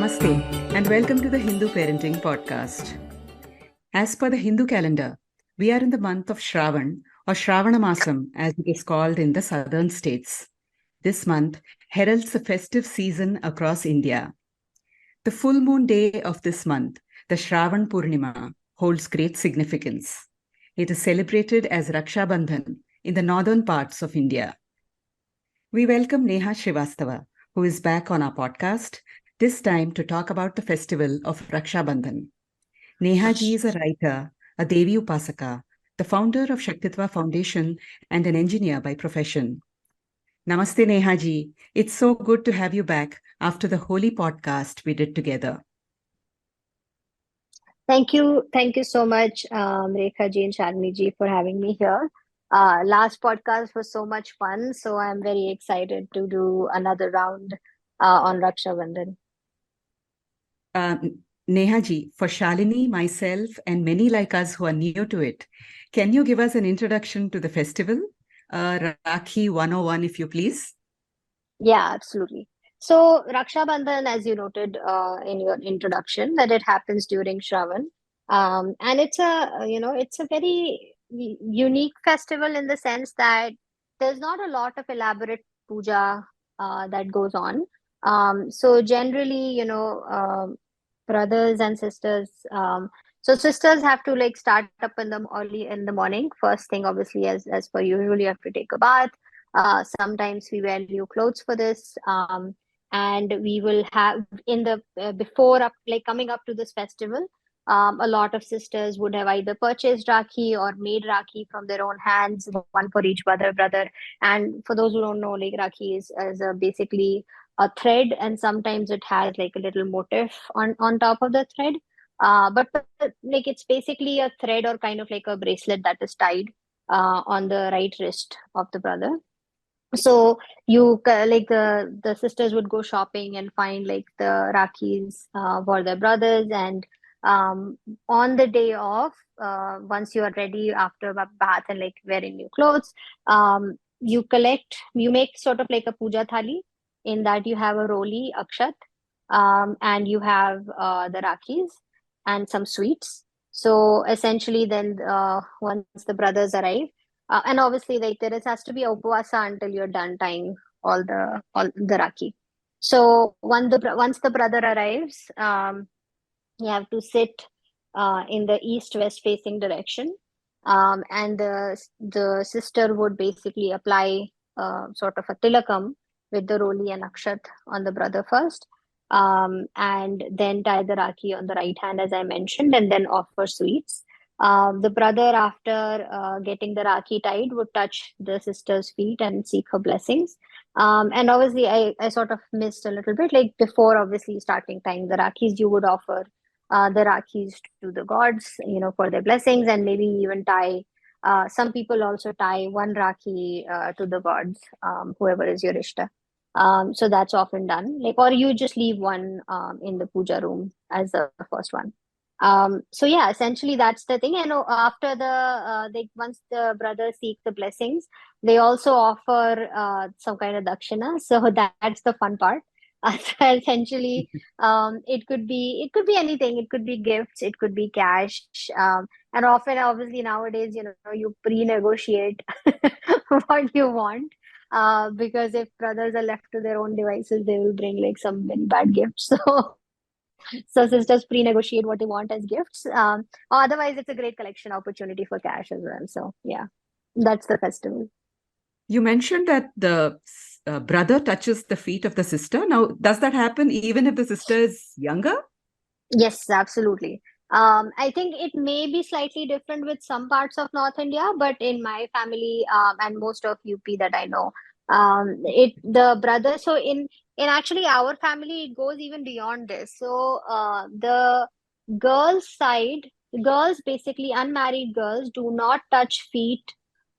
Namaste and welcome to the Hindu Parenting Podcast. As per the Hindu calendar, we are in the month of Shravan or Shravana Masam as it is called in the southern states. This month heralds a festive season across India. The full moon day of this month, the Shravan Purnima, holds great significance. It is celebrated as Raksha Bandhan in the northern parts of India. We welcome Neha Srivastava, who is back on our podcast, this time to talk about the festival of Raksha Bandhan. Neha ji is a writer, a Devi Upasaka, the founder of Shaktitva Foundation, and an engineer by profession. Namaste, Neha ji. It's so good to have you back after the holy podcast we did together. Thank you. Thank you so much, Rekha ji and Shalini ji, for having me here. Last podcast was so much fun, so I'm very excited to do another round on Raksha Bandhan. Neha ji, for Shalini, myself, and many like us who are new to it, can you give us an introduction to the festival? Rakhi 101, if you please. Yeah, absolutely. So Raksha Bandhan, as you noted in your introduction, that it happens during Shravan, and it's a very unique festival in the sense that there's not a lot of elaborate puja that goes on. So generally, brothers and sisters. So sisters have to like start up in the early in the morning. First thing, obviously, as per usual, you have to take a bath. Sometimes we wear new clothes for this. And we will have in the before up like coming up to this festival, a lot of sisters would have either purchased Rakhi or made Rakhi from their own hands, one for each brother. And for those who don't know, like Rakhi is basically a thread, and sometimes it has like a little motif on top of the thread. But like it's basically a thread or kind of like a bracelet that is tied on the right wrist of the brother. So you like the sisters would go shopping and find like the Rakhis for their brothers, and on the day of once you are ready after a bath and like wearing new clothes, you make sort of like a puja thali, in that you have a roli akshat, and you have the Rakhis and some sweets. So essentially then once the brothers arrive, and obviously, like has to be a upvasa until you're done tying all the Rakhi. So once the brother arrives, you have to sit in the east-west facing direction, and the sister would basically apply sort of a tilakam with the roli and akshat on the brother first, and then tie the Rakhi on the right hand, as I mentioned, and then offer sweets. The brother, after getting the Rakhi tied, would touch the sister's feet and seek her blessings. And obviously, I sort of missed a little bit. Like before, obviously, starting tying the Rakhis, you would offer the Rakhis to the gods, for their blessings, and maybe even tie. Some people also tie one Rakhi to the gods, whoever is your Ishta. So that's often done. Like, or you just leave one in the puja room as the first one. So yeah, essentially that's the thing. And after once the brothers seek the blessings, they also offer some kind of dakshina. So that's the fun part. So essentially, it could be anything. It could be gifts. It could be cash. And often, obviously, nowadays, you pre-negotiate what you want. Because if brothers are left to their own devices, they will bring like some very bad gifts. So sisters pre-negotiate what they want as gifts. Otherwise, it's a great collection opportunity for cash as well. So yeah, that's the festival. You mentioned that the brother touches the feet of the sister. Now, does that happen even if the sister is younger? Yes, absolutely. I think it may be slightly different with some parts of North India, but in my family and most of UP that I know, the brother. So in actually our family, it goes even beyond this. So the girls' side, girls basically unmarried girls do not touch feet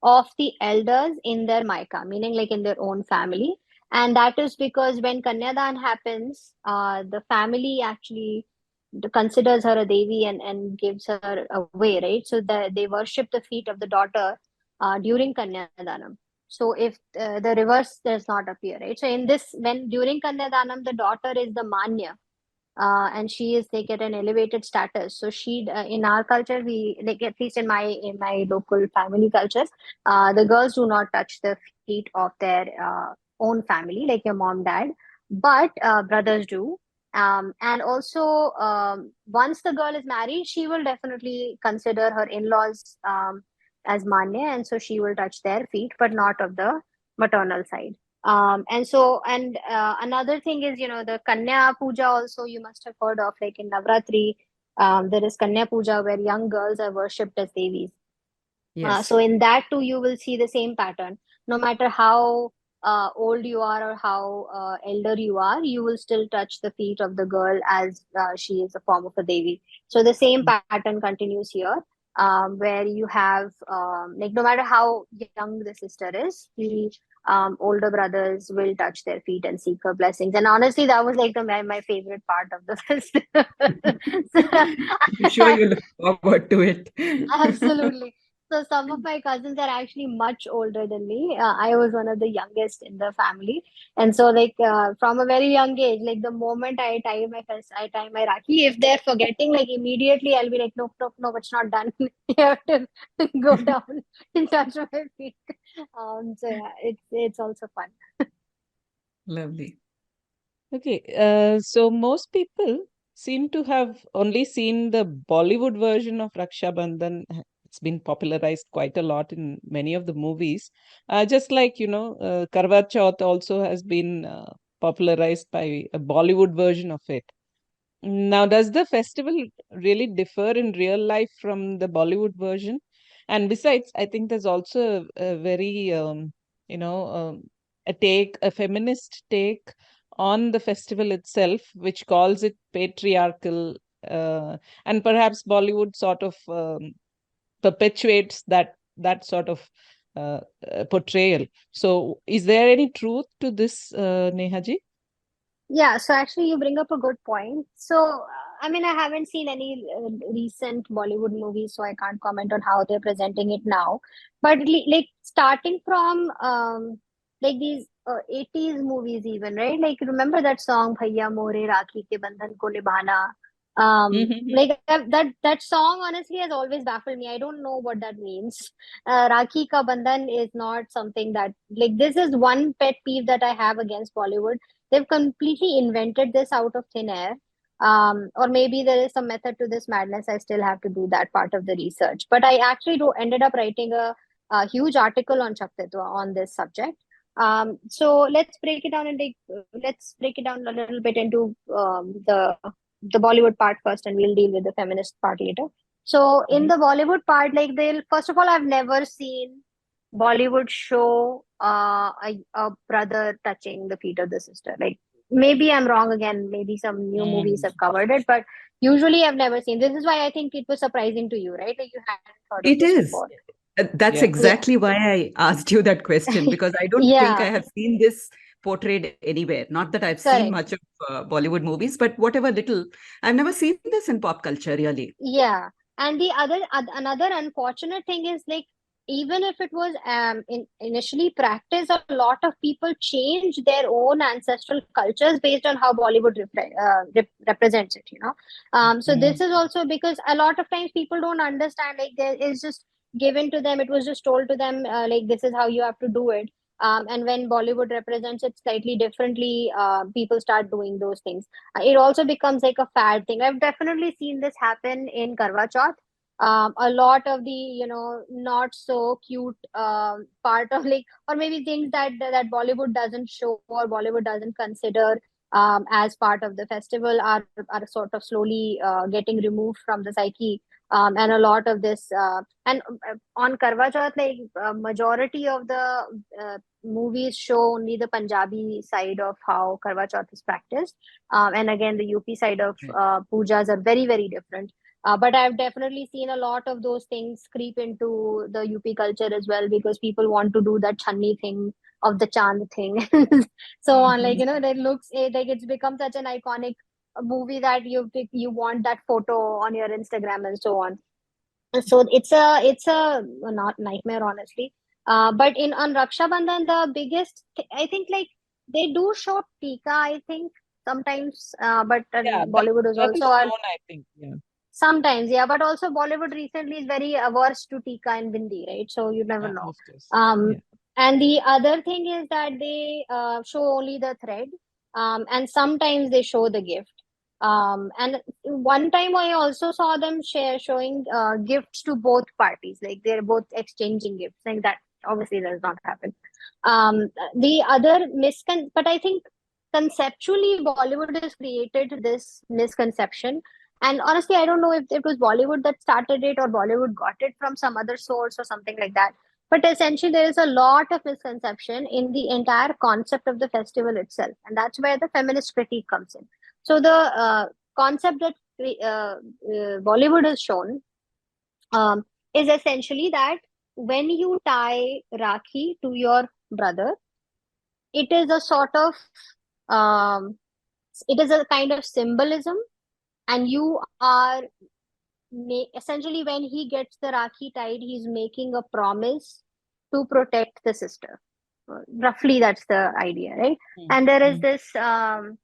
of the elders in their maika, meaning like in their own family, and that is because when Kanyadan happens, the family actually considers her a devi and gives her away, right? So they worship the feet of the daughter during Kanyadanam. So if the reverse does not appear, right? So in this, when during Kanyadanam, the daughter is the manya, and she is like at an elevated status. So she, in our culture, we like, at least in my local family cultures, the girls do not touch the feet of their own family, like your mom, dad, but brothers do. And also, once the girl is married, she will definitely consider her in-laws as manya, and so she will touch their feet, but not of the maternal side. And another thing is, the Kanya Puja also you must have heard of, like in Navratri, there is Kanya Puja where young girls are worshipped as devis. So Yes. in that too, you will see the same pattern. No matter how old you are or how elder you are, you will still touch the feet of the girl as she is a form of a devi. So the same pattern continues here, where you have like no matter how young the sister is, the older brothers will touch their feet and seek her blessings. And honestly, that was like my favorite part of the festival. I'm sure you look forward to it. Absolutely. So some of my cousins are actually much older than me. I was one of the youngest in the family, and so like from a very young age, like the moment I tie my rakhi, if they're forgetting, like immediately I'll be like, no, no, no, it's not done. You have to go down and touch my feet. So yeah, it's also fun. Lovely. Okay, so most people seem to have only seen the Bollywood version of Raksha Bandhan. It's been popularized quite a lot in many of the movies. Just like, Karwa Chauth also has been popularized by a Bollywood version of it. Now, does the festival really differ in real life from the Bollywood version? And besides, I think there's also a very, you know, a feminist take on the festival itself, which calls it patriarchal, and perhaps Bollywood sort of perpetuates that sort of portrayal. So, is there any truth to this, Neha ji? Yeah, so actually, you bring up a good point. So, I mean, I haven't seen any recent Bollywood movies, so I can't comment on how they're presenting it now. But like starting from like these 80s movies, even, right? Like, remember that song, Bhaiya More Rakhi Ke Bandhan Ko Nibhana? Like that song honestly has always baffled me. I don't know what that means. Rakhi Ka Bandhan is not something that, like, this is one pet peeve that I have against Bollywood. They've completely invented this out of thin air. Or maybe there is some method to this madness. I still have to do that part of the research. But I actually ended up writing a huge article on Shaktatva on this subject. So let's break it down and let's break it down a little bit into the Bollywood part first, and we'll deal with the feminist part later. So in the Bollywood part, like they'll first of all, I've never seen Bollywood show a brother touching the feet of the sister. Like maybe I'm wrong again. Maybe some new movies have covered it, but usually I've never seen. This is why I think it was surprising to you, right? Like you hadn't heard of It this is. before. That's Yeah. Yeah, exactly why I asked you that question, because I don't think I yeah, have seen this portrayed anywhere. Not that I've seen correct. much of Bollywood movies, but whatever little, I've never seen this in pop culture, really. Yeah, and the another unfortunate thing is like even if it was initially practiced, a lot of people change their own ancestral cultures based on how Bollywood represents it. So this is also because a lot of times people don't understand, like there is just given to them. It was just told to them, like this is how you have to do it. And when Bollywood represents it slightly differently, people start doing those things. It also becomes like a fad thing. I've definitely seen this happen in Karwa Chauth. A lot of the not so cute part of like, or maybe things that Bollywood doesn't show or Bollywood doesn't consider as part of the festival are sort of slowly getting removed from the psyche. And a lot of this and on Karwa Chauth, like majority of the movies show only the Punjabi side of how Karwa Chauth is practiced. And again, the UP side of Right. pujas are very, very different. But I've definitely seen a lot of those things creep into the UP culture as well, because people want to do that channi thing of the chand thing, so on. Like that looks like it's become such an iconic movie that you want that photo on your Instagram and so on. So it's a not nightmare, honestly. But in on Raksha Bandhan, the biggest I think, like they do show Tika, I think, sometimes, but Yeah, Bollywood is that also is known, I think. Yeah. sometimes, yeah, but also Bollywood recently is very averse to Tika and Bindi, right? So you never Yeah, know. of course. Um, Yeah. and the other thing is that they show only the thread, and sometimes they show the gift. And one time I also saw them showing gifts to both parties, like they're both exchanging gifts, like that obviously does not happen. The other but I think conceptually Bollywood has created this misconception, and honestly, I don't know if it was Bollywood that started it or Bollywood got it from some other source or something like that. But essentially, there is a lot of misconception in the entire concept of the festival itself. And that's where the feminist critique comes in. So, the concept that Bollywood has shown um, is essentially that when you tie Rakhi to your brother, it is a sort of um, it is a kind of symbolism, and you are essentially, when he gets the Rakhi tied, he's making a promise to protect the sister. Roughly, that's the idea, right? Mm, And there is mm,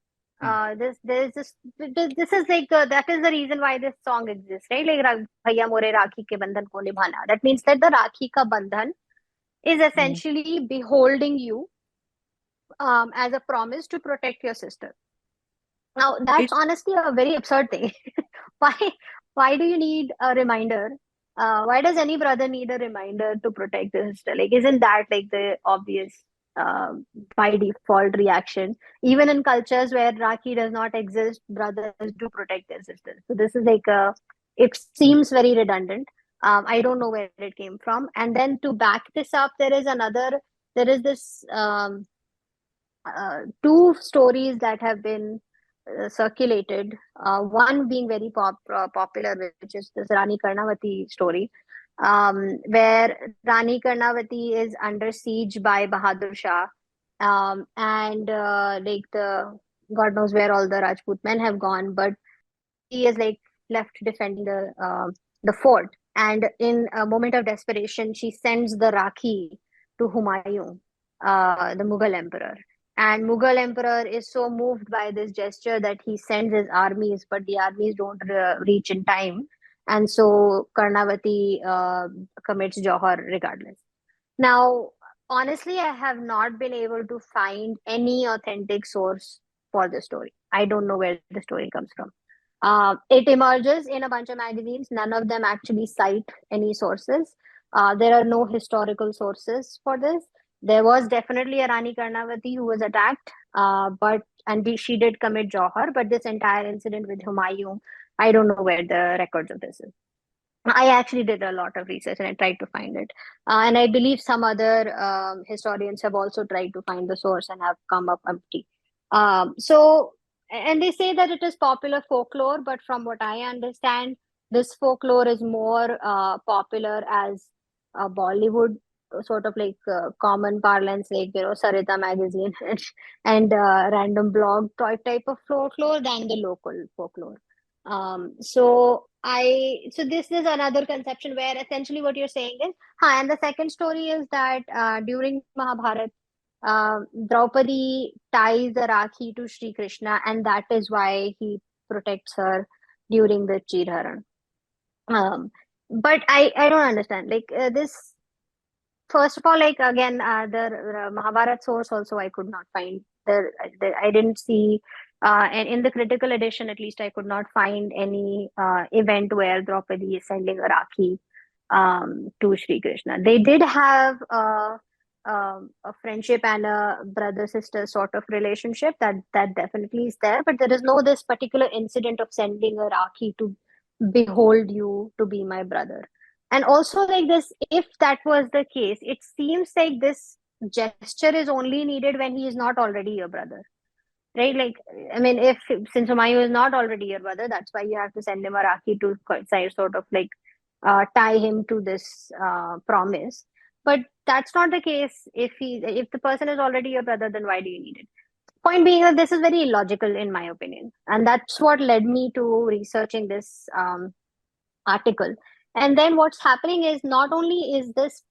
this this is like that is the reason why this song exists, right? Like Bhaiya More Rakhi ke bandhan ko nibhana. That means that the Rakhi ka bandhan is mm. essentially beholding you as a promise to protect your sister. Now, It that's honestly a very absurd thing. why why do you need a reminder? Why does any brother need a reminder to protect the sister? Like, isn't that like the obvious by default reaction? Even in cultures where Rakhi does not exist, brothers do protect their sisters. So this is like a, it seems very redundant. I don't know where it came from. And then to back this up, there is this two stories that have been circulated. One being very popular, which is this Rani Karnavati story, where Rani Karnavati is under siege by Bahadur Shah, and like the God knows where all the Rajput men have gone, but she is like left defending the fort. And in a moment of desperation, she sends the Rakhi to Humayun, the Mughal emperor. And Mughal emperor is so moved by this gesture that he sends his armies, but the armies don't reach in time. And so Karnavati commits Johar regardless. Now, honestly, I have not been able to find any authentic source for the story. I don't know where the story comes from. It emerges in a bunch of magazines. None of them actually cite any sources. There are no historical sources for this. There was definitely a Rani Karnavati who was attacked, but she did commit Johar. But this entire incident with Humayun, I don't know where the records of this is. I actually did a lot of research and I tried to find it. And I believe some other historians have also tried to find the source and have come up empty. So, and they say that it is popular folklore, but from what I understand, this folklore is more popular as a Bollywood sort of like common parlance, like, Sarita magazine and random blog type of folklore than the local folklore. So this is another conception where essentially what you're saying is, and the second story is that during Mahabharat, Draupadi ties the Rakhi to Sri Krishna, and that is why he protects her during the Chirharan. Um, but I don't understand, like, this. First of all, like, again, the Mahabharat source also I could not find. I didn't see, and in the critical edition, at least, I could not find any event where Draupadi is sending a Rakhi to Sri Krishna. They did have a friendship and a brother sister sort of relationship, that definitely is there, but there is no this particular incident of sending a Rakhi to behold you to be my brother. And also, like, this, if that was the case, it seems like this gesture is only needed when he is not already your brother, right? Like, I mean, if since Humayun is not already your brother, that's why you have to send him a Rakhi to sort of like tie him to this promise. But that's not the case. If the person is already your brother, then why do you need it? Point being that this is very illogical in my opinion, and that's what led me to researching this article. And then what's happening is, not only is this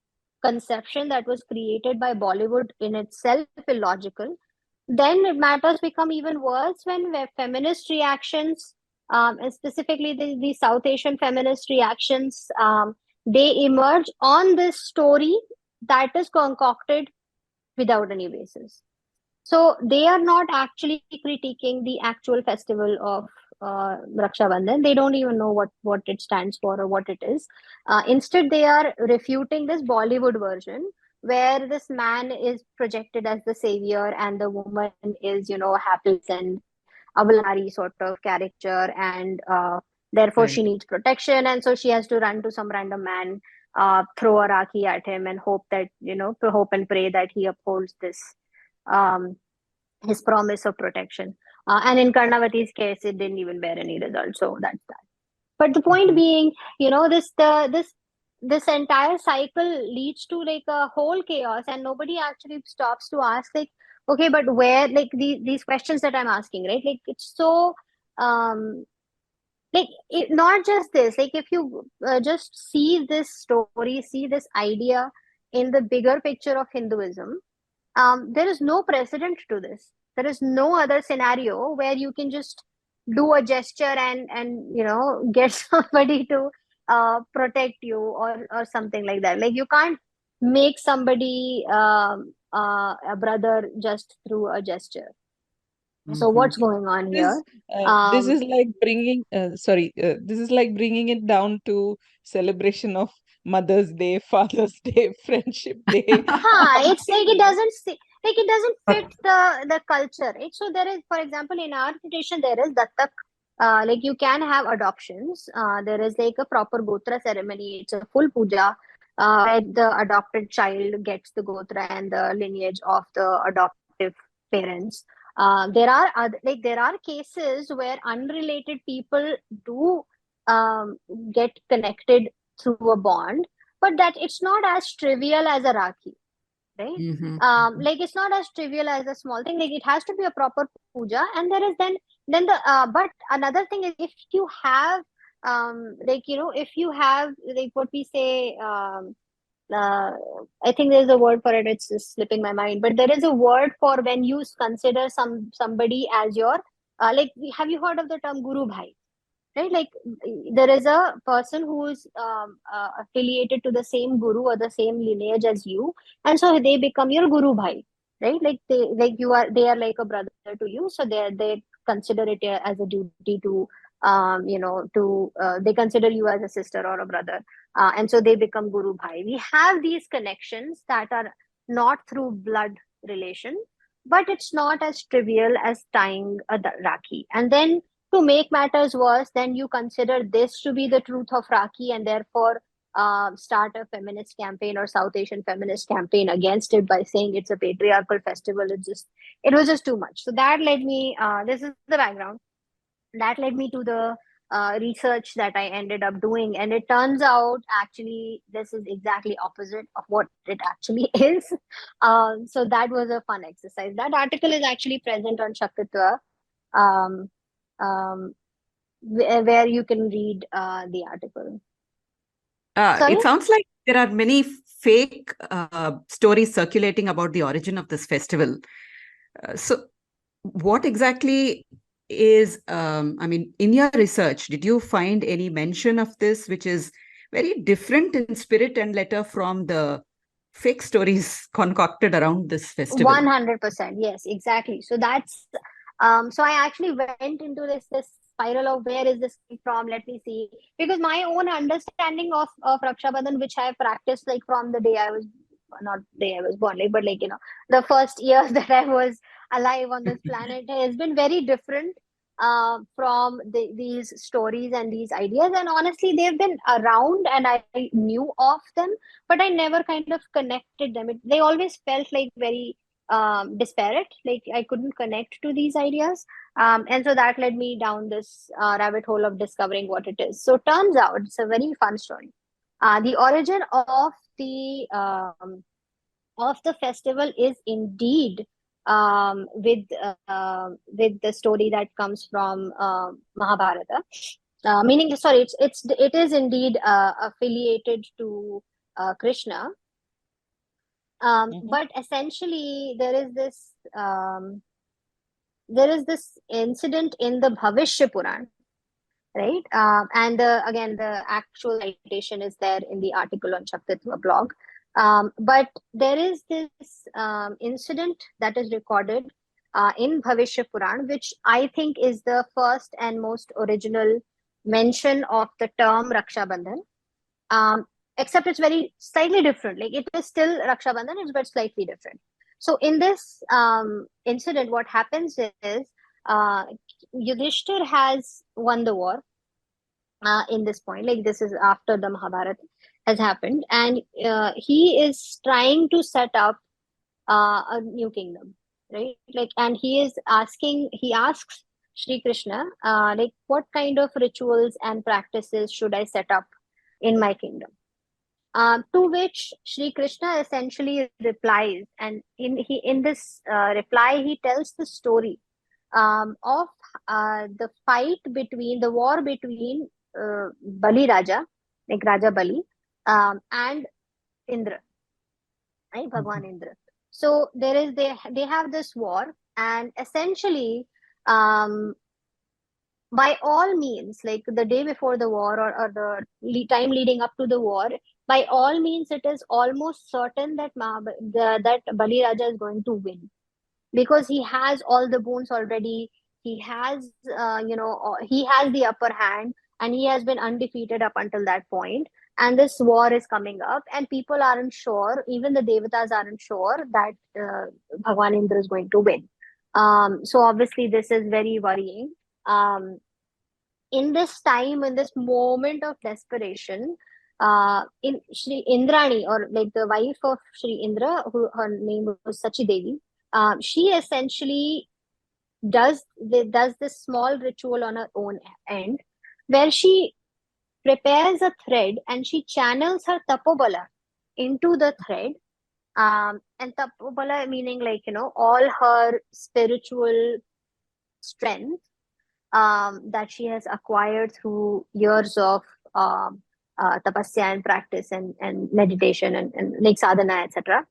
conception that was created by Bollywood in itself illogical, then matters become even worse when feminist reactions, and specifically the South Asian feminist reactions, they emerge on this story that is concocted without any basis. So they are not actually critiquing the actual festival of Raksha Bandhan. They don't even know what it stands for or what it is. Instead, they are refuting this Bollywood version where this man is projected as the savior and the woman is, hapless and avalari sort of character, and therefore she Right. needs protection, and so she has to run to some random man, throw a rakhi at him, and hope that, to hope and pray that he upholds this. Um, his promise of protection. And in Karnavati's case, it didn't even bear any result. So that's that. But the point Mhm. being, this entire cycle leads to like a whole chaos, and nobody actually stops to ask like, okay, but where, like, these questions that I'm asking, right? Like, it's so um not just this. Like, if you just see this story, see this idea in the bigger picture of Hinduism, there is no precedent to this. There is no other scenario where you can just do a gesture and get somebody to protect you, or something like that. Like, you can't make somebody a brother just through a gesture. So Mhm. what's going on This here? this Um, is like bringing this is like bringing it down to celebration of Mother's Day, Father's Day, Friendship Day. it's like it doesn't fit But the culture, right? So there is, for example, in our tradition, there is dattak. Like, you can have adoptions. There is like a proper gotra ceremony. It's a full puja, where the adopted child gets the gotra and the lineage of the adoptive parents. There are cases where unrelated people do um, get connected through a bond, but that it's not as trivial as a rakhi, right? Mhm. Like, it's not as trivial as a small thing. Like, it has to be a proper puja, and there is then the but another thing is, if you have if you have, like, what we say, uh, I think there's a word for it. It's just slipping my mind, but there is a word for when you consider somebody as your, like, have you heard of the term guru bhai? Right, like, there is a person who is affiliated to the same guru or the same lineage as you, and so they become your guru bhai, right? Like, they are like a brother to you, so they consider it as a duty to, they consider you as a sister or a brother, and so they become guru bhai. We have these connections that are not through blood relation, but it's not as trivial as tying a rakhi. And then, to make matters worse, then you consider this to be the truth of Rakhi, and therefore start a feminist campaign or South Asian feminist campaign against it by saying it's a patriarchal festival. It was just too much. So that led me, this is the background, that led me to the research that I ended up doing. And it turns out, actually, this is exactly opposite of what it actually is. So that was a fun exercise. That article is actually present on Shakatva. Um, um, where you can read the article. Sorry? It sounds like there are many fake stories circulating about the origin of this festival. So, what exactly is, I mean, in your research, did you find any mention of this, which is very different in spirit and letter from the fake stories concocted around this festival? 100%. Yes, exactly. So that's so I actually went into this spiral of where is this from? Let me see. Because my own understanding of Raksha Bandhan, which I have practiced like from the day I was, not day I was born, like, but like, the first years that I was alive on this planet, has been very different from these stories and these ideas. And honestly, they've been around and I knew of them, but I never kind of connected them. They always felt like very disparate. Like, I couldn't connect to these ideas, and so that led me down this rabbit hole of discovering what it is. So turns out it's a very fun story. The origin of the festival is indeed with the story that comes from Mahabharata. Meaning, sorry, it is indeed affiliated to Krishna. Mhm. But essentially, there is this. there is this incident in the Bhavishya Puran, right? And again, the actual citation is there in the article on Shaktitva blog. But there is this incident that is recorded in Bhavishya Puran, which I think is the first and most original mention of the term Raksha Bandhan. Except it's very slightly different. Like it is still Raksha Bandhan, but slightly different. So in this incident, what happens is uh, Yudhishthir has won the war in this point. Like this is after the Mahabharata has happened, and he is trying to set up a new kingdom, right? Like, and he asks Sri Krishna, like, what kind of rituals and practices should I set up in my kingdom? To which Sri Krishna essentially replies, and in this reply, he tells the story of the war between Bali Raja, like Raja Bali, and Indra, right? Bhagwan Indra. So they have this war, and essentially, um, by all means, like the day before the war or time leading up to the war, by all means, it is almost certain that that Bali Raja is going to win because he has all the boons already. He has, he has the upper hand, and he has been undefeated up until that point. And this war is coming up, and people aren't sure. Even the devatas aren't sure that Bhagwan Indra is going to win. So obviously, this is very worrying. In this time, in this moment of desperation, in Shri Indrani, or like the wife of Shri Indra, who her name was Sachi Devi, she essentially does this small ritual on her own end, where she prepares a thread and she channels her tapobala into the thread. And tapobala meaning, like, all her spiritual strength that she has acquired through years of tapasya and practice and meditation and like sadhana, etc.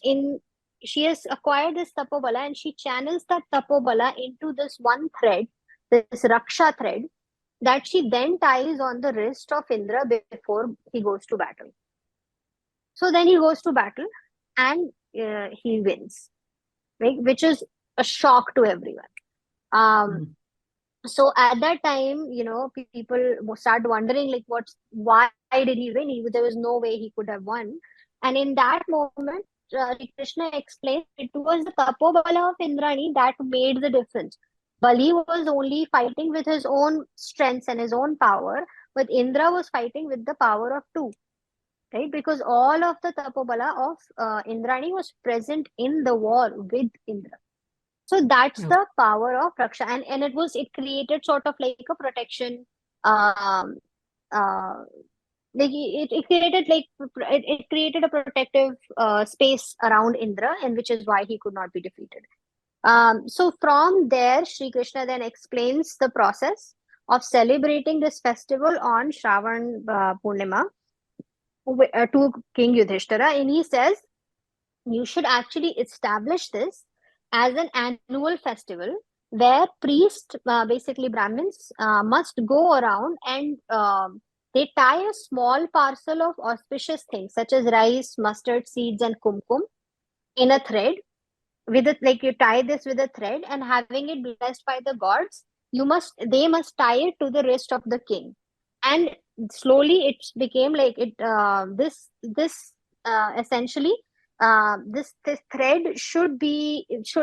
In She has acquired this tapobala, and she channels that tapobala into this one thread, this raksha thread, that she then ties on the wrist of Indra before he goes to battle. So then he goes to battle, and he wins, right? Which is a shock to everyone. So at that time, people start wondering, like, why did he win? There was no way he could have won. And in that moment, Krishna explains it was the tapobala of Indrani that made the difference. Bali was only fighting with his own strengths and his own power, but Indra was fighting with the power of two, right? Because all of the tapobala of Indrani was present in the war with Indra. So that's the power of Raksha, and it created sort of like a protection. Um, like it created a protective space around Indra, and which is why he could not be defeated. So from there, Sri Krishna then explains the process of celebrating this festival on Shravan Purnima to King Yudhishthira, and he says you should actually establish this as an annual festival where priests, basically Brahmins, must go around and they tie a small parcel of auspicious things such as rice, mustard seeds, and kumkum in a thread. Like you tie this with a thread, and having it blessed by the gods, they must tie it to the wrist of the king. And slowly it became like this essentially this thread should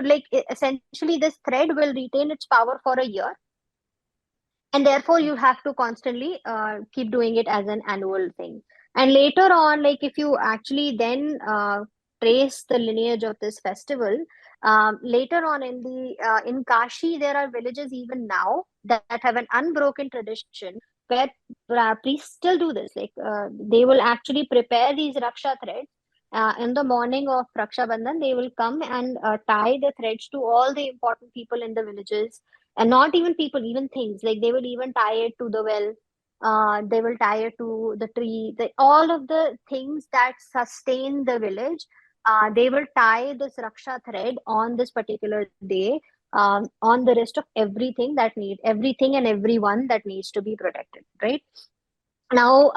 like essentially this thread will retain its power for a year, and therefore you have to constantly keep doing it as an annual thing. And later on, like if you actually then trace the lineage of this festival, later on in Kashi, there are villages even now that have an unbroken tradition where priests still do this. Like they will actually prepare these raksha threads. In the morning of Raksha Bandhan, they will come and tie the threads to all the important people in the villages, and not even people, even things. Like they will even tie it to the well. They will tie it to the tree. All of the things that sustain the village, they will tie this raksha thread on this particular day on the wrist of everything and everyone that needs to be protected, right? Now,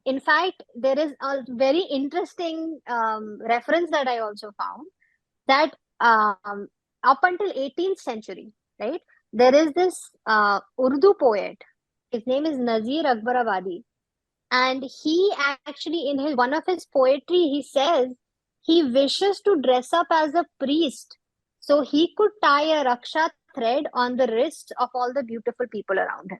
in fact, there is a very interesting reference that I also found, that up until 18th century, right, there is this Urdu poet. His name is Nazir Akbarabadi, and he actually, in his one of his poetry, he says he wishes to dress up as a priest so he could tie a raksha thread on the wrists of all the beautiful people around him.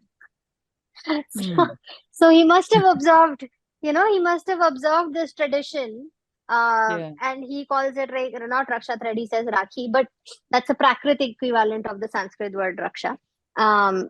So, Hmm. so he must have observed, he must have observed this tradition. Yeah. And he calls it not Raksha thread, he says Rakhi, but that's a Prakrit equivalent of the Sanskrit word Raksha. Um,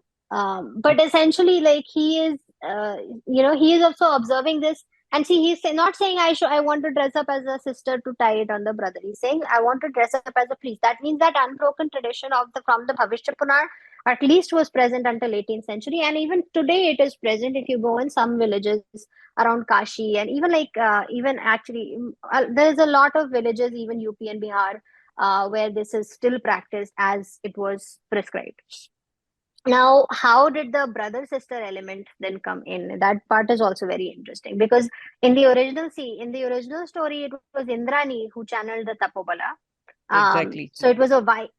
but essentially, like he is also observing this. And see, not saying I want to dress up as a sister to tie it on the brother. He's saying I want to dress up as a priest. That means that unbroken tradition of the from the Bhavishya Punar at least was present until 18th century, and even today it is present if you go in some villages around Kashi, and even even actually there's a lot of villages, even UP and Bihar, where this is still practiced as it was prescribed. Now, how did the brother sister element then come in? That part is also very interesting, because in the original story, it was Indrani who channeled the Tapobala. Exactly. So it was a wife.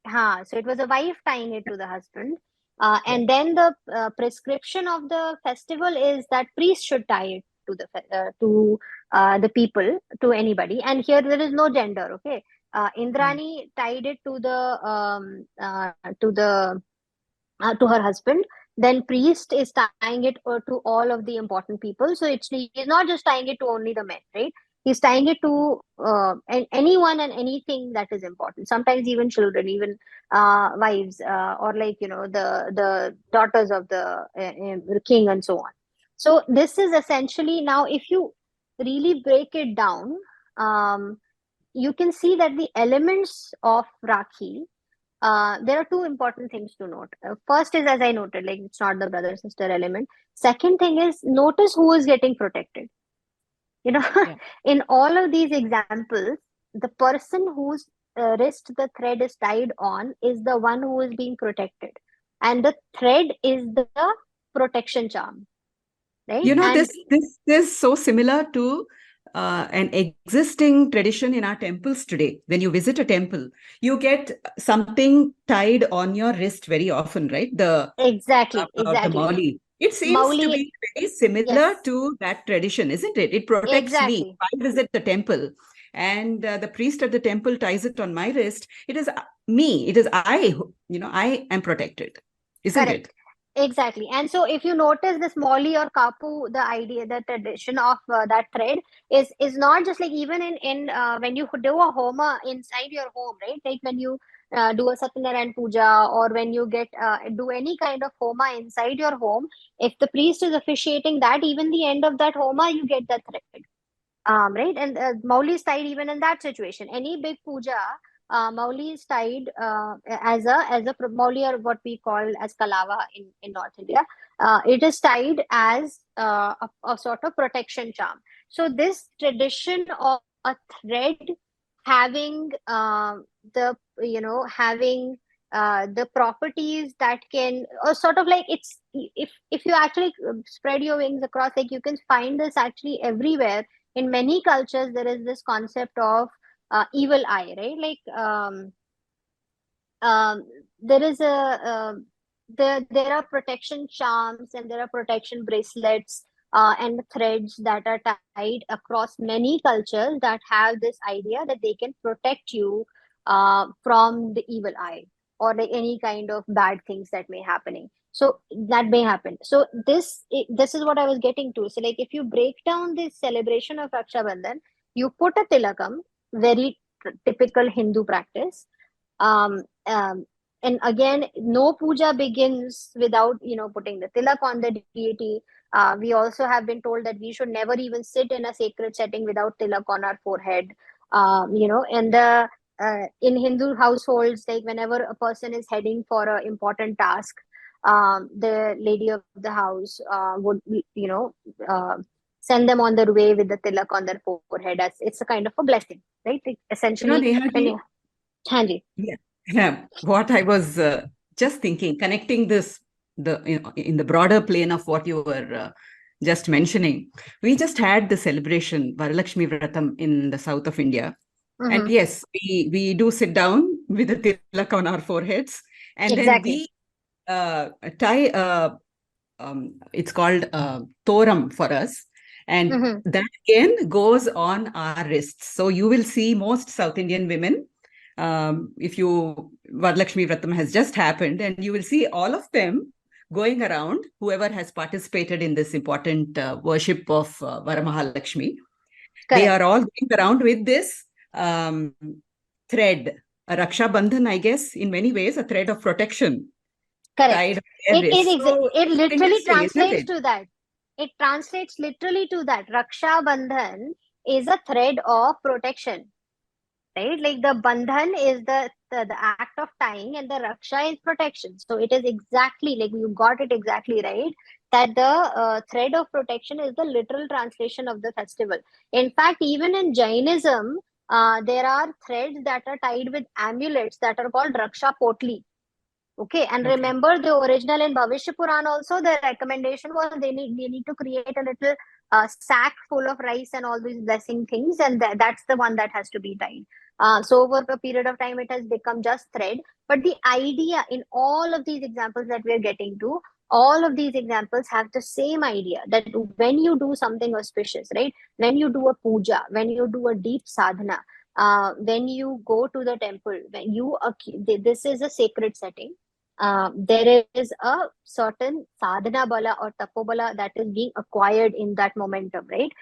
So it was a wife tying it to the husband. Yeah. And then the prescription of the festival is that priest should tie it to the people, to anybody. And here there is no gender. Okay, Indrani tied it to her husband. Then priest is tying it to all of the important people. So he's not just tying it to only the men, right? He's tying it to anyone and anything that is important. Sometimes even children, even wives, or the daughters of the king, and so on. So this is essentially, now if you really break it down, um, you can see that the elements of Rakhi, there are two important things to note. First is, as I noted, like it's not the brother sister element. Second thing is, notice who is getting protected. You know, Yeah. in all of these examples, the person whose wrist the thread is tied on is the one who is being protected, and the thread is the protection charm, right? You know, And this is so similar to an existing tradition in our temples today. When you visit a temple, you get something tied on your wrist very often, right? The exactly, or the exactly. Mauli. It seems to Mauli, be very similar yes, to that tradition, isn't it? It protects me. exactly. If I visit the temple and the priest at the temple ties it on my wrist, it is me. It is I, I am protected, isn't it? Correct. Exactly. And so if you notice this Molly or Kapu, the idea, the tradition of that thread is not just like, even in when you do a homa inside your home, right? Like when you do a Satyanarayan puja, or when you do any kind of homa inside your home, if the priest is officiating that, even the end of that homa, you get that thread. Right, and Mauli is tied even in that situation. Any big puja, Mauli is tied as a Mauli, or what we call as Kalava in North India. It is tied as a sort of protection charm. So this tradition of a thread having the properties that can, or sort of like, it's, if you actually spread your wings across, like you can find this actually everywhere. In many cultures there is this concept of evil eye, right? Like um, there is there are protection charms, and there are protection bracelets and threads that are tied across many cultures that have this idea that they can protect you from the evil eye, or like any kind of bad things that may happening. So that may happen. So this is what I was getting to. So like, if you break down this celebration of Raksha Bandhan, you put a tilakam, very typical Hindu practice. um, um, and again, no puja begins without putting the tilak on the deity. We also have been told that we should never even sit in a sacred setting without tilak on our forehead. And in Hindu households, like whenever a person is heading for an important task, the lady of the house would uh, send them on their way with the tilak on their forehead, as it's a kind of a blessing, right? Like, essentially, Neha when ji, you, Hanji. yeah. Yeah, what I was just thinking, connecting this in the broader plane of what you were just mentioning, we just had the celebration Varalakshmi Vratam in the south of India, and Mm-hmm. yes, we do sit down with a tilak on our foreheads, and then Exactly. we tie it's called toram for us, and Mm-hmm. that again goes on our wrists. So you will see most South Indian women, if you Varalakshmi Vratam has just happened, and you will see all of them going around, whoever has participated in this important worship of Varamahalakshmi, they Correct. are all going around with this um, thread, a Raksha Bandhan, I guess, in many ways, a thread of protection Correct. tied on their wrist. So It it's literally interesting, isn't translates it? to that. It translates literally to that. Raksha Bandhan is a thread of protection, right? Like the bandhan is the act of tying, and the raksha is protection. So it is exactly like you got it exactly right. That the thread of protection is the literal translation of the festival. In fact, even in Jainism, there are threads that are tied with amulets that are called raksha potli. Okay, and Okay. remember the original in Bhavishya Puran also, the recommendation was they need to create a little sack full of rice and all these blessing things, and that's the one that has to be tied. So over a period of time, it has become just thread. But the idea in all of these examples that we are getting to, all of these examples have the same idea that when you do something auspicious, right? When you do a puja, when you do a deep sadhana, when you go to the temple, when you this is a sacred setting, there is a certain sadhana bala or tapobala that is being acquired in that momentum, right?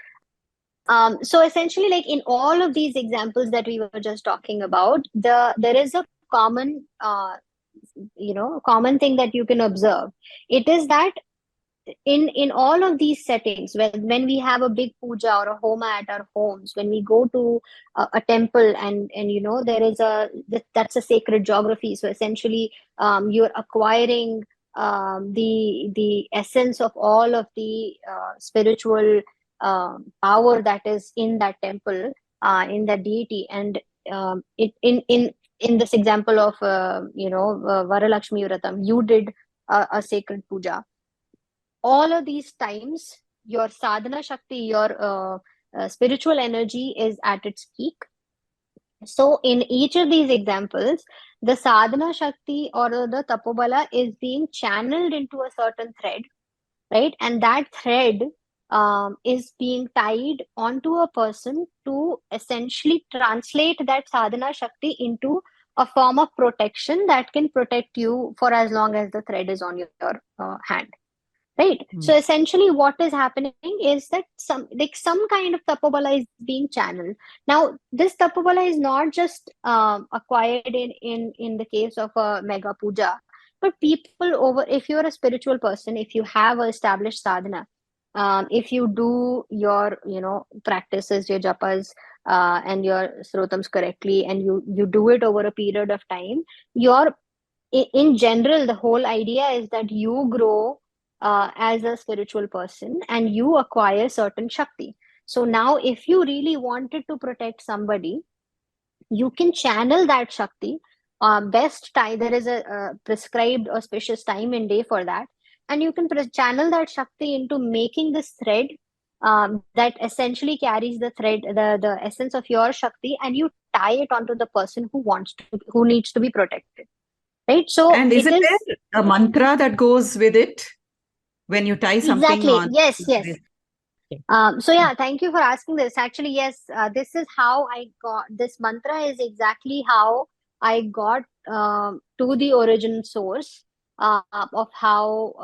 So essentially, like in all of these examples that we were just talking about, there is a common, common thing that you can observe. It is that in all of these settings, when we have a big puja or a homa at our homes, when we go to a temple, and there is that's a sacred geography. So essentially, you're acquiring the essence of all of the spiritual power that is in that temple, in that deity. And it in this example of Varalakshmi Vratam, you did a sacred puja. All of these times, your sadhana shakti, your spiritual energy is at its peak. So in each of these examples, the sadhana shakti or the tapobala is being channeled into a certain thread, right? And that thread is being tied onto a person to essentially translate that sadhana shakti into a form of protection that can protect you for as long as the thread is on your hand. Right. Mm. So essentially what is happening is that some kind of tapobala is being channeled. Now, this tapobala is not just acquired in the case of a mega puja, but people over, if you're a spiritual person, if you have a established sadhana, if you do your, practices, your japas, and your srotams correctly, and you do it over a period of time, your in general, the whole idea is that you grow as a spiritual person and you acquire certain shakti. So now, if you really wanted to protect somebody, you can channel that shakti. Best time, there is a prescribed auspicious time and day for that, and you can channel that shakti into making this thread that essentially carries the thread, the essence of your shakti, and you tie it onto the person who needs to be protected, right? So And it isn't is there a mantra that goes with it when you tie something exactly, on? yes, yes. Okay. So yeah, thank you for asking this. Actually, yes, this is how I got this mantra. Is exactly how I got to the origin source of how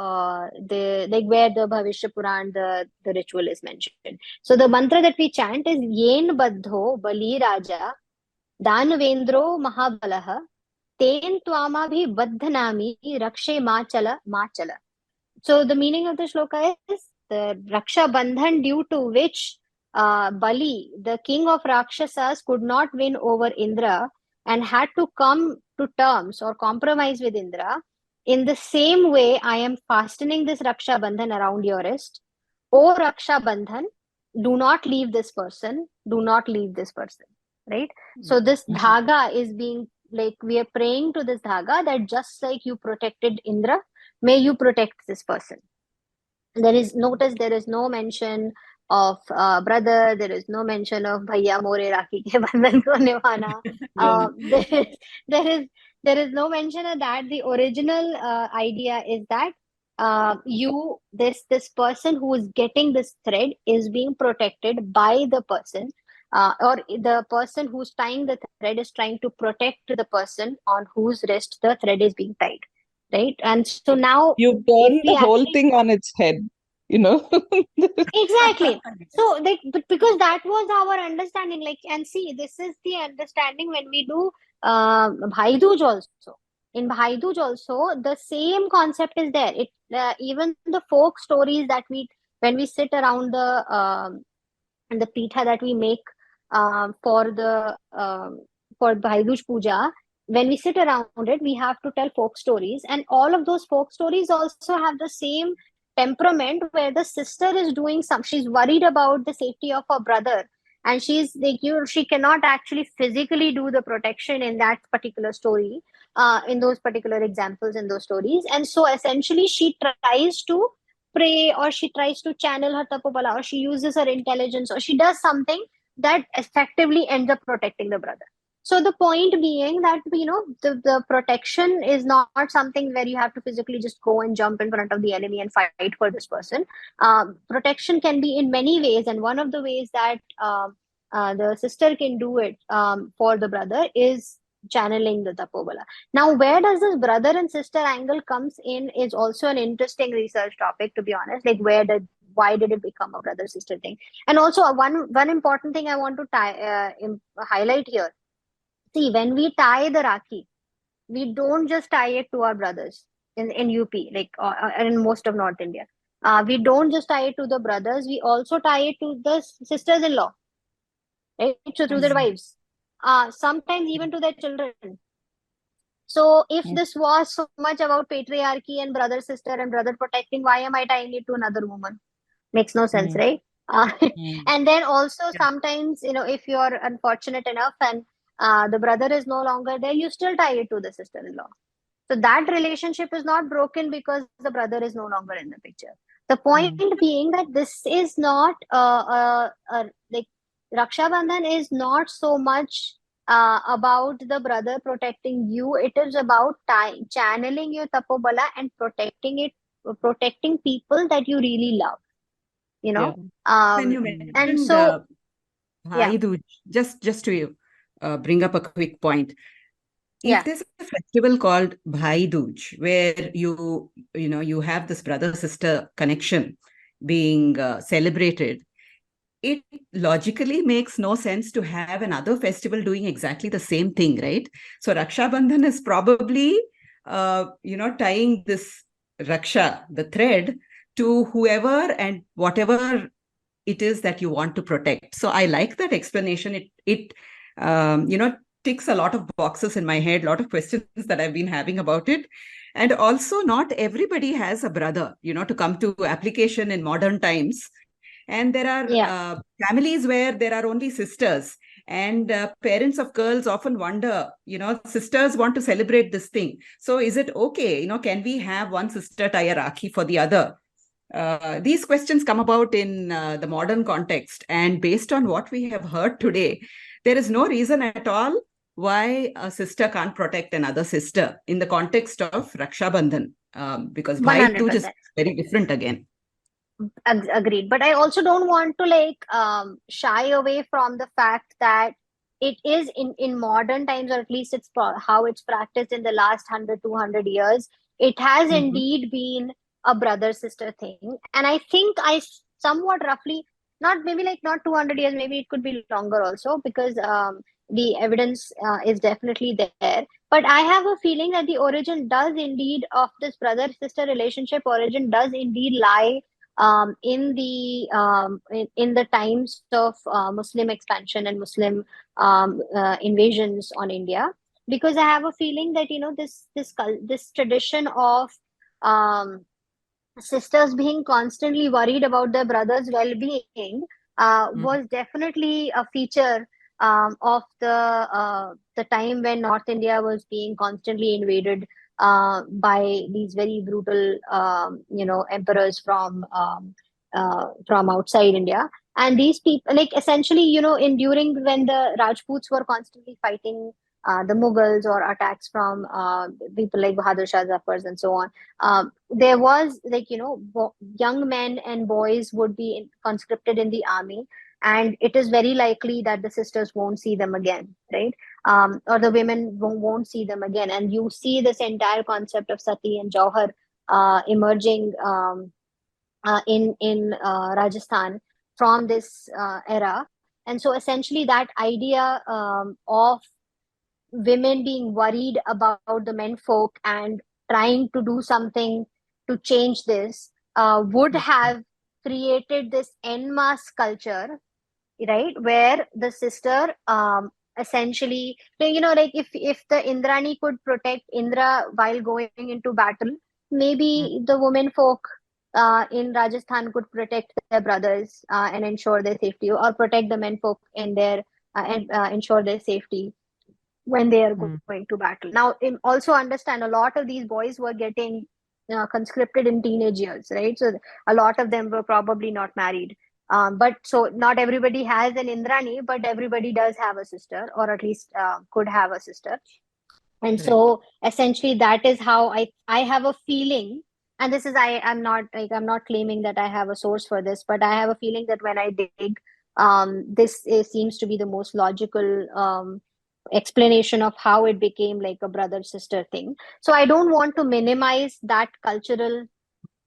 the like where the Bhavishya Puran, the ritual is mentioned. So the mantra that we chant is Yen Baddho Bali Raja Danavendro Mahabalaha Ten Twamabhi Baddhanami Rakshe Machala. So the meaning of the shloka is the Raksha Bandhan, due to which Bali, the king of Rakshasas, could not win over Indra and had to come to terms or compromise with Indra. In the same way, I am fastening this Raksha Bandhan around your wrist. O Raksha Bandhan, do not leave this person. Do not leave this person. Right. So this Mhm. dhaga is being like we are praying to this dhaga that just like you protected Indra, may you protect this person. There is no mention of brother. There is no mention of bhaiya more rakhi ke bandhan ko nibhana. Yeah. There is there is there is no mention of that. The original idea is that this person who is getting this thread is being protected by the person, or the person who's tying the thread is trying to protect the person on whose wrist the thread is being tied, right? And so now, You if turn we the whole actually thing on its head, you know. exactly. So but because that was our understanding, like, and see, this is the understanding when we do Bhai Dooj also. In Bhai Dooj also, the same concept is there. It even the folk stories that when we sit around the pitha that we make for Bhai Dooj Puja, when we sit around it, we have to tell folk stories, and all of those folk stories also have the same temperament where the sister is doing some. She's worried about the safety of her brother, and she's like she cannot actually physically do the protection in that particular story, in those particular examples in those stories, and so essentially she tries to pray, or she tries to channel her tapobala, or she uses her intelligence, or she does something that effectively ends up protecting the brother. So the point being that the protection is not something where you have to physically just go and jump in front of the enemy and fight for this person. Protection can be in many ways, and one of the ways that the sister can do it for the brother is channeling the tapobala. Now, where does this brother and sister angle comes in is also an interesting research topic, to be honest. Like, why did it become a brother sister thing? And also, one important thing I want to highlight here. See, when we tie the Rakhi, we don't just tie it to our brothers in UP, like in most of North India. We don't just tie it to the brothers, we also tie it to the sisters-in-law, right? So to their Yes. wives, sometimes even to their children. So if Mm, this was so much about patriarchy and brother, sister, and brother protecting, why am I tying it to another woman? Makes no sense, mm, right? Uh, mm. and then also Yeah. sometimes, if you're unfortunate enough and the brother is no longer there, you still tie it to the sister-in-law. So that relationship is not broken because the brother is no longer in the picture. The point Mm. being that this is not like Raksha Bandhan is not so much about the brother protecting you. It is about channeling your tapobala and protecting people that you really love. You Yeah. know, When you and mentioned so yeah, Bhai Dooj, just to bring up a quick point, if yeah, there's a festival called Bhai Dooj, where you have this brother sister connection being celebrated, it logically makes no sense to have another festival doing exactly the same thing, right? So Raksha Bandhan is probably tying this Raksha, the thread, to whoever and whatever it is that you want to protect. So I like that explanation. It ticks a lot of boxes in my head, a lot of questions that I've been having about it. And also, not everybody has a brother, to come to application in modern times. And there are yeah. families where there are only sisters. And parents of girls often wonder, sisters want to celebrate this thing. So is it okay? Can we have one sister tie a rakhi for the other? These questions come about in the modern context. And based on what we have heard today, there is no reason at all why a sister can't protect another sister in the context of Raksha Bandhan, because Bhai Dooj is 100%. very different again. Agreed. But I also don't want to like shy away from the fact that it is in modern times, or at least how it's practiced in the last 100 200 years. It has Mhm. indeed been a brother sister thing, and I think somewhat roughly, not maybe like not 200 years, maybe it could be longer also, because the evidence is definitely there. But I have a feeling that the origin does indeed of this brother sister relationship origin does indeed lie in the times of Muslim expansion and Muslim invasions on India, because I have a feeling that this tradition of um, sisters being constantly worried about their brother's well-being Mm. was definitely a feature of the the time when North India was being constantly invaded by these very brutal, emperors from outside India. And these people, like essentially, in during when the Rajputs were constantly fighting the Mughals or attacks from people like Bahadur Shah Zafars and so on, there was like, young men and boys would be conscripted in the army, and it is very likely that the sisters won't see them again, right? Or the women won't see them again. And you see this entire concept of sati and jauhar emerging in Rajasthan from this era. And so essentially that idea of women being worried about the menfolk and trying to do something to change this would have created this en masse culture, right? Where the sister essentially, like if the Indrani could protect Indra while going into battle, maybe the women folk in Rajasthan could protect their brothers and ensure their safety, or protect the men folk in their and ensure their safety when they are going to battle. Now, also understand, a lot of these boys were getting conscripted in teenage years, right? So a lot of them were probably not married. But so not everybody has an Indrani, but everybody does have a sister, or at least could have a sister. And Right. so essentially that is how I have a feeling, and this is, I'm not like, I'm not claiming that I have a source for this, but I have a feeling that when I dig, seems to be the most logical explanation of how it became like a brother sister thing. So I don't want to minimize that cultural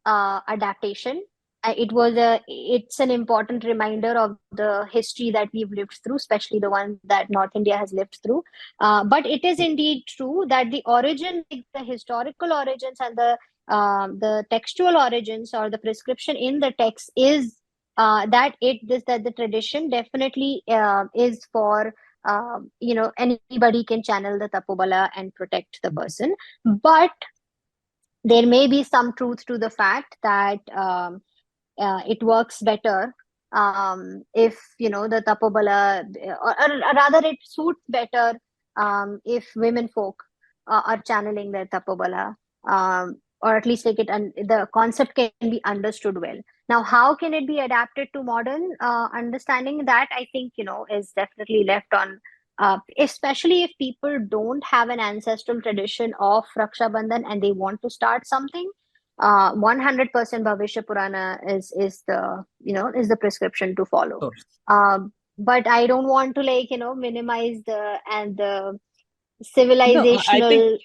adaptation. It's an important reminder of the history that we've lived through, especially the one that North India has lived through. But it is indeed true that the origin, like the historical origins and the textual origins or the prescription in the text is that the tradition definitely is for anybody can channel the tapobala and protect the person. But there may be some truth to the fact that it works better if the tapobala, or rather it suits better if women folk are channeling their tapobala, or at least like the concept can be understood well. Now, how can it be adapted to modern understanding? That I think is definitely left on. Especially if people don't have an ancestral tradition of Raksha Bandhan and they want to start something, 100% Bhavishya Purana is the prescription to follow. Course. But I don't want to minimize the No, I think civilizational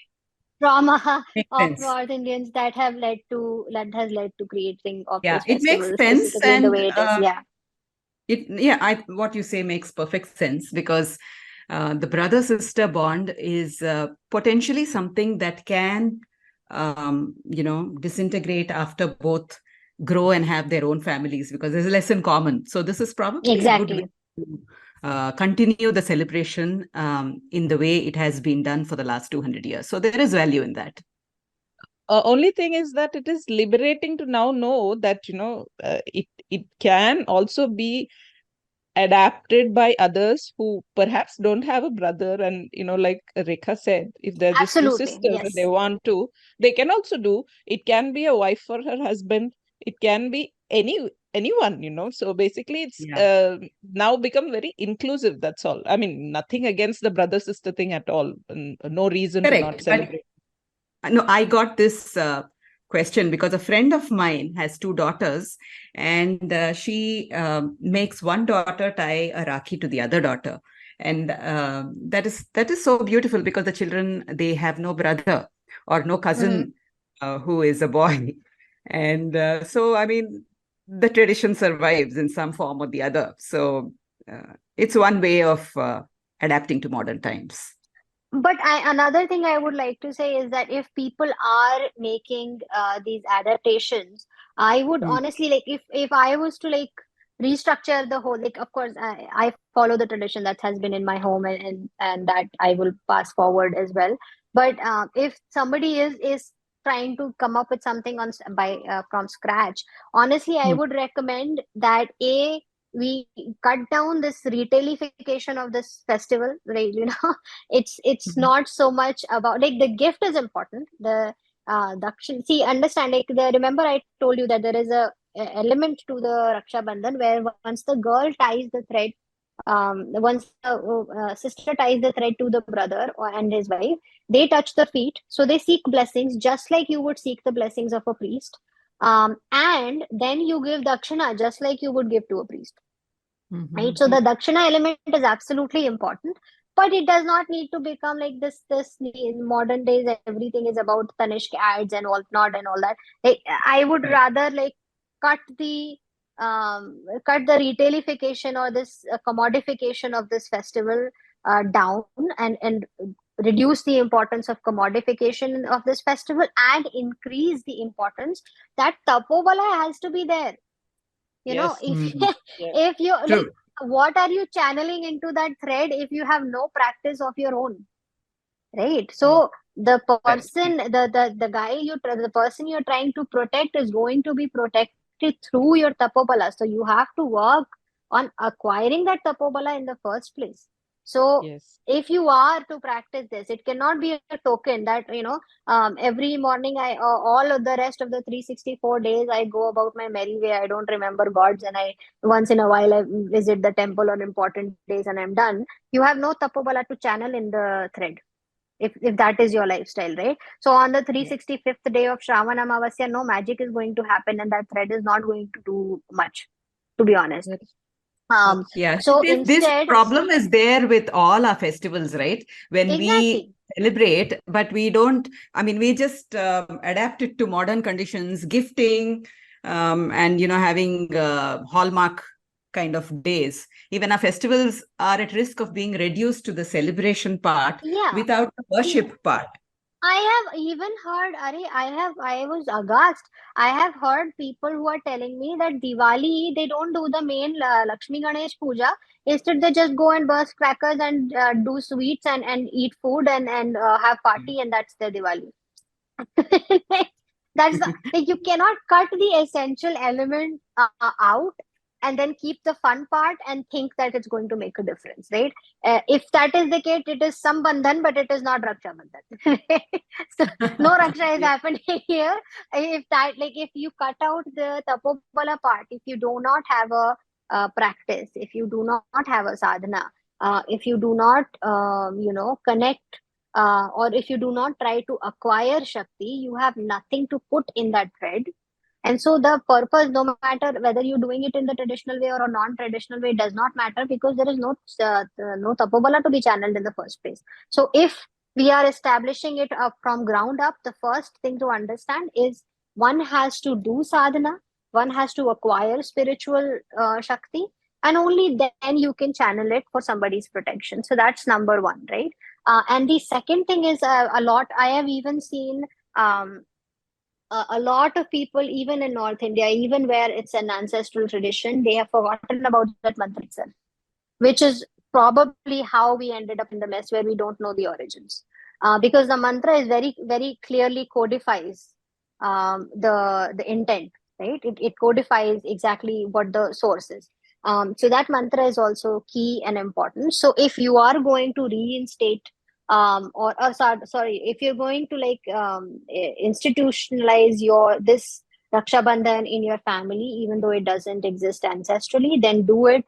trauma Makes of sense. North Indians that has led to creating of Yeah, this it makes festival sense. specifically in the And way it is. Yeah, what you say makes perfect sense, because the brother sister bond is potentially something that can disintegrate after both grow and have their own families, because there's less in common. So this is probably a good way exactly. to continue the celebration in the way it has been done for the last 200 years. So there is value in that. only thing is that it is liberating to now know that it can also be adapted by others who perhaps don't have a brother, and like Rekha said, if they're just two Absolutely. sisters and they Yes. want to, they can also do. It can be a wife for her husband, it can be anyone, so basically it's Yeah, now become very inclusive. That's all. I mean, nothing against the brother sister thing at all, and no reason to not correct. But celebrate. no, I got this question because a friend of mine has two daughters, and she makes one daughter tie a rakhi to the other daughter, and that is so beautiful, because the children, they have no brother or no Mhm. cousin who is a boy, and so I mean the tradition survives in some form or the other. So it's one way of adapting to modern times. But another thing I would like to say is that if people are making these adaptations, I would Mm. honestly like, if I was to like restructure the whole, like of course I follow the tradition that has been in my home, and that I will pass forward as well. But if somebody is trying to come up with something on by from scratch, honestly I Mm. would recommend that, a we cut down this retailification of this festival, right? It's Mhm. not so much about, like, the gift is important. The see, understand, like, remember I told you that there is a element to the Raksha Bandhan where once the girl ties the thread, once the sister ties the thread to the brother and his wife, they touch the feet, so they seek blessings just like you would seek the blessings of a priest. And then you give dakshina just like you would give to a priest, right? So Mhm. the dakshina element is absolutely important, but it does not need to become like this in modern days everything is about Tanishq ads and whatnot and all that. Like, I would Right. rather, like, cut the cut the retailification or this commodification of this festival down, and reduce the importance of commodification of this festival, and increase the importance that tapobala has to be there. Yes. If Mm. Yeah. if you, like, True. what are you channeling into that thread if you have no practice of your own, right? Yes. So the Right. person, the guy the person you're trying to protect is going to be protected through your tapobala. So you have to work on acquiring that tapobala in the first place. So Yes. if you are to practice this, it cannot be a token that, every morning all of the rest of the 364 days I go about my merry way, I don't remember gods, and I once in a while I visit the temple on important days and I'm done. You have no tapobala to channel in the thread, if that is your lifestyle, right? So on the Yeah. 365th day of Shravan Amavasya, no magic is going to happen, and that thread is not going to do much, to be honest. That's Um, that's Yeah, so this instead, problem is there with all our festivals, right? When we exactly. celebrate, but we don't, I mean, we just adapt it to modern conditions, gifting, and, having hallmark kind of days. Even our festivals are at risk of being reduced to the celebration part Yeah. without the worship part. I have even heard, I was aghast. I have heard people who are telling me that Diwali, they don't do the main Lakshmi Ganesh Puja. Instead, they just go and burst crackers and do sweets and eat food and have party, and that's their Diwali. That's the, like, you cannot cut the essential element out and then keep the fun part and think that it's going to make a difference, right? If that is the case, it is some bandhan, but it is not Raksha Bandhan. So no Raksha is yeah. happening here. If that, like, if you cut out the tapobala part, if you do not have a practice, if you do not have a sadhana, if you do not connect, or if you do not try to acquire Shakti, you have nothing to put in that thread. And so the purpose, no matter whether you're doing it in the traditional way or a non-traditional way, does not matter, because there is no tapobala to be channeled in the first place. So if we are establishing it up from ground up, the first thing to understand is one has to do sadhana, one has to acquire spiritual Shakti, and only then you can channel it for somebody's protection. So that's number one, right? And the second thing is, a lot I have even seen, um, a lot of people, even in North India, even where it's an ancestral tradition, they have forgotten about that mantra itself, which is probably how we ended up in the mess where we don't know the origins. Because the mantra is very, very clearly codifies the intent, right? It codifies exactly what the source is. So that mantra is also key and important. So if you are going to reinstate, sorry, if you're going to, like, institutionalize your this Raksha Bandhan in your family, even though it doesn't exist ancestrally, then do it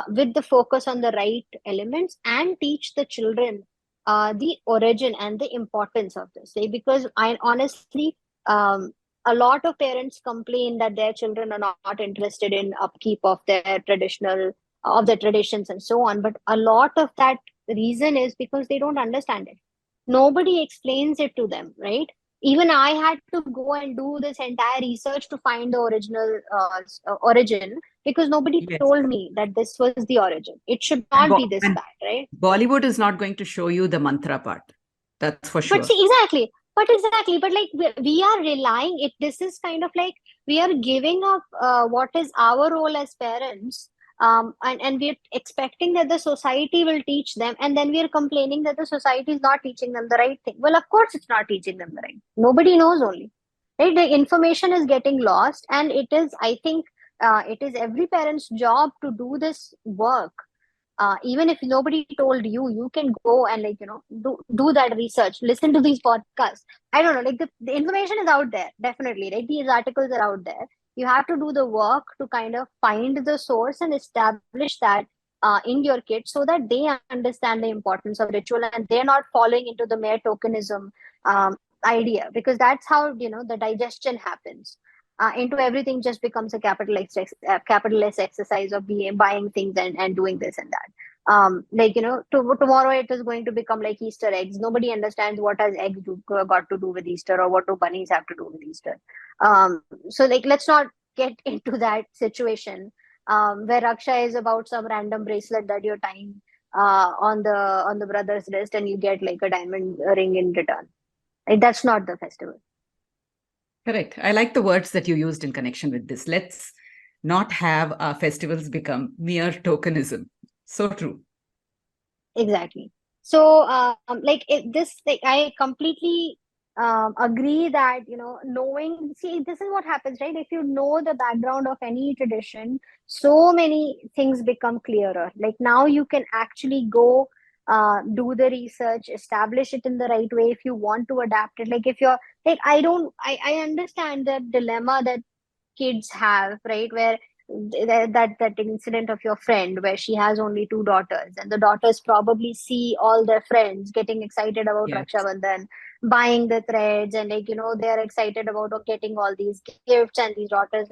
with the focus on the right elements, and teach the children the origin and the importance of this. Like, because I honestly, a lot of parents complain that their children are not interested in upkeep of their traditions and so on. But a lot of that reason is because they don't understand it. Nobody explains it to them, right? Even I had to go and do this entire research to find the original origin, because nobody Yes. told me that this was the origin. It should And, not be this and bad, right? Bollywood is not going to show you the mantra part. That's for But sure. see, exactly, but like, we are relying it. This is kind of like we are giving up what is our role as parents, and we're expecting that the society will teach them, and then we are complaining that the society is not teaching them the right thing. Well, of course it's not teaching them the right. Nobody knows, only, right? The information is getting lost, and it is, I think, it is every parent's job to do this work. Even if nobody told you, you can go and do that research, listen to these podcasts. I don't know, like the information is out there, definitely, right? These articles are out there. You have to do the work to kind of find the source and establish that in your kids, so that they understand the importance of ritual and they're not falling into the mere tokenism idea, because that's how the digestion happens into everything just becomes a capitalist exercise of buying things and doing this and that. Tomorrow it is going to become like Easter eggs. Nobody understands what has got to do with Easter, or what do bunnies have to do with Easter. So like, let's not get into that situation where Raksha is about some random bracelet that you're tying on the brother's wrist, and you get like a diamond ring in return. Like, that's not the festival. Correct. I like the words that you used in connection with this. Let's not have our festivals become mere tokenism. So true. Exactly. So, I completely agree that, knowing, see, this is what happens, right? If you know the background of any tradition, so many things become clearer. Like, now you can actually go do the research, establish it in the right way if you want to adapt it. Like, if you're like, I understand the dilemma that kids have, right? Where that incident of your friend where she has only two daughters, and the daughters probably see all their friends getting excited about Yes. Raksha Bandhan, buying the threads, and they're excited about getting all these gifts, and these daughters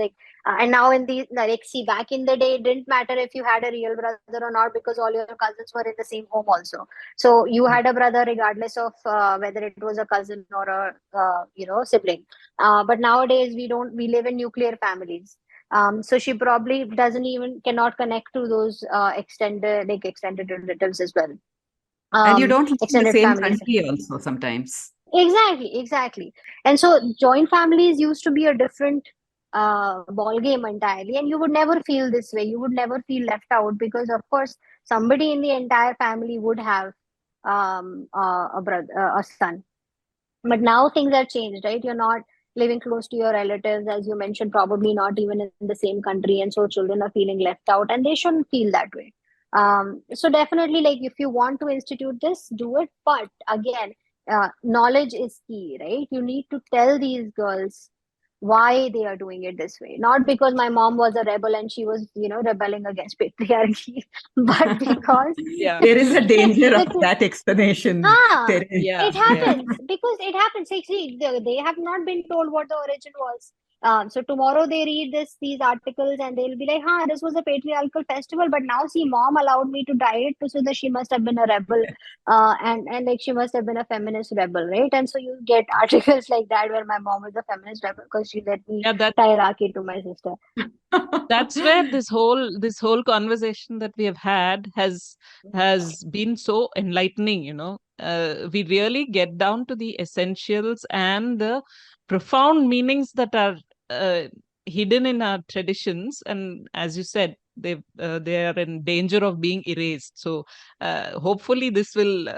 and now in these, like, see, back in the day, it didn't matter if you had a real brother or not, because all your cousins were in the same home also. So you had a brother regardless of whether it was a cousin or a sibling. But nowadays we live in nuclear families. So she probably doesn't even cannot connect to those extended relatives as well. And you don't live in the Extended same families. country also sometimes. Exactly. And so joint families used to be a different ball game entirely, and you would never feel this way. You would never feel left out, because of course somebody in the entire family would have a brother, a son. But now things are changed, right? You're not living close to your relatives, as you mentioned, probably not even in the same country. And so children are feeling left out, and they shouldn't feel that way. So definitely, like, if you want to institute this, do it. But again, knowledge is key, right? You need to tell these girls why they are doing it this way. Not because my mom was a rebel and she was, rebelling against patriarchy, but because Yeah. There is a danger of because that explanation. ah, There is. Yeah. it happens, because it happens. Like, see, they have not been told what the origin was. So tomorrow they read these articles and they'll be like, "Huh, this was a patriarchal festival, but now see, mom allowed me to dye it, so that she must have been a rebel, and like she must have been a feminist rebel, right?" And so you get articles like that where my mom was a feminist rebel because she let me Yeah, tie Rakhi to my sister. that's where this whole conversation that we have had has been so enlightening. We really get down to the essentials and the profound meanings that are uh, hidden in our traditions, and as you said, they are in danger of being erased. So hopefully this will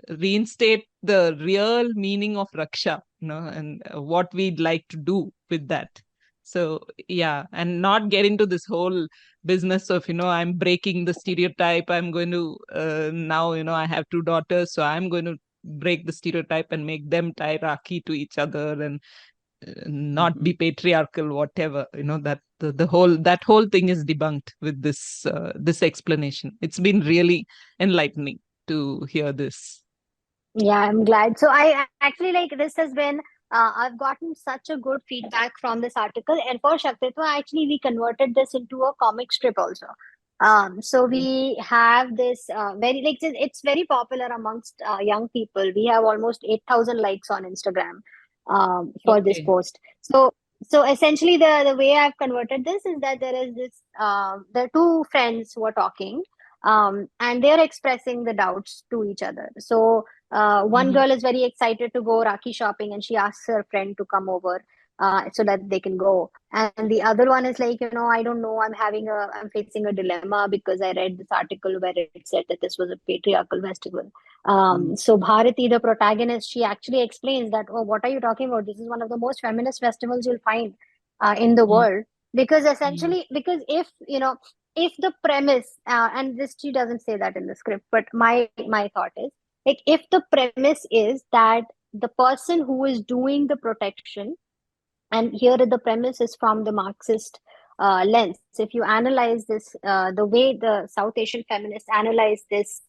reinstate the real meaning of Raksha, and what we'd like to do with that. So yeah, and not get into this whole business of, I'm breaking the stereotype. I'm going to now, I have two daughters, so I'm going to break the stereotype and make them tie Rakhi to each other, and not be patriarchal, whatever. That the whole thing is debunked with this explanation. It's been really enlightening to hear this. Yeah, I'm glad. So I actually, like, this has been I've gotten such a good feedback from this article, and for Shaktitva, actually we converted this into a comic strip also. So we have this very, like, it's very popular amongst young people. We have almost 8,000 likes on Instagram for this Okay. post. So essentially, the way I've converted this is that there is this the two friends who are talking, and they're expressing the doubts to each other. So one Mhm. girl is very excited to go Rakhi shopping, and she asks her friend to come over so that they can go. And the other one is like, I don't know, I'm facing a dilemma because I read this article where it said that this was a patriarchal festival. So Bharati, the protagonist, she actually explains that, oh, what are you talking about? This is one of the most feminist festivals you'll find in the Mm. world. because essentially, because if if the premise, and this she doesn't say that in the script, but my thought is, like, if the premise is that the person who is doing the protection, and here the premise is from the Marxist lens. If you analyze this, the way the South Asian feminists analyze this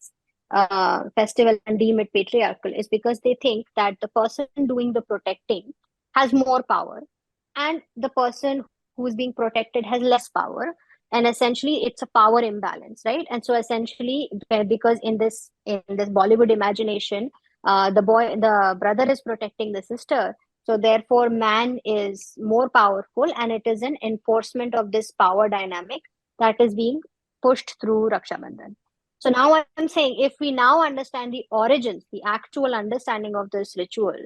festival and deem it patriarchal is because they think that the person doing the protecting has more power, and the person who is being protected has less power, and essentially it's a power imbalance, right? And so essentially, because in this Bollywood imagination, the brother is protecting the sister, so therefore man is more powerful, and it is an enforcement of this power dynamic that is being pushed through Raksha Bandhan. So now I'm saying, if we now understand the origins, the actual understanding of this ritual,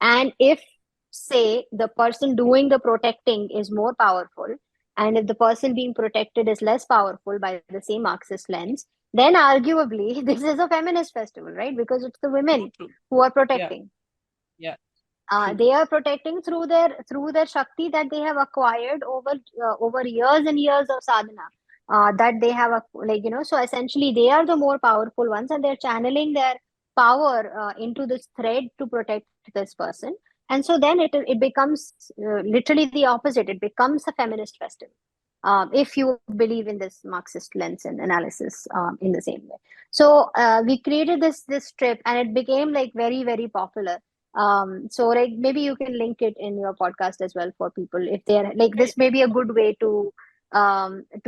and if, say, the person doing the protecting is more powerful, and if the person being protected is less powerful by the same Marxist lens, then arguably this is a feminist festival, right? Because it's the women who are protecting. Yeah. They are protecting through their Shakti that they have acquired over years and years of sadhana. That they have so essentially they are the more powerful ones, and they're channeling their power into this thread to protect this person. And so then it becomes literally the opposite. It becomes a feminist festival, if you believe in this Marxist lens and analysis, in the same way. So we created this strip, and it became like very, very popular. So like maybe you can link it in your podcast as well for people if they're like, this may be a good way to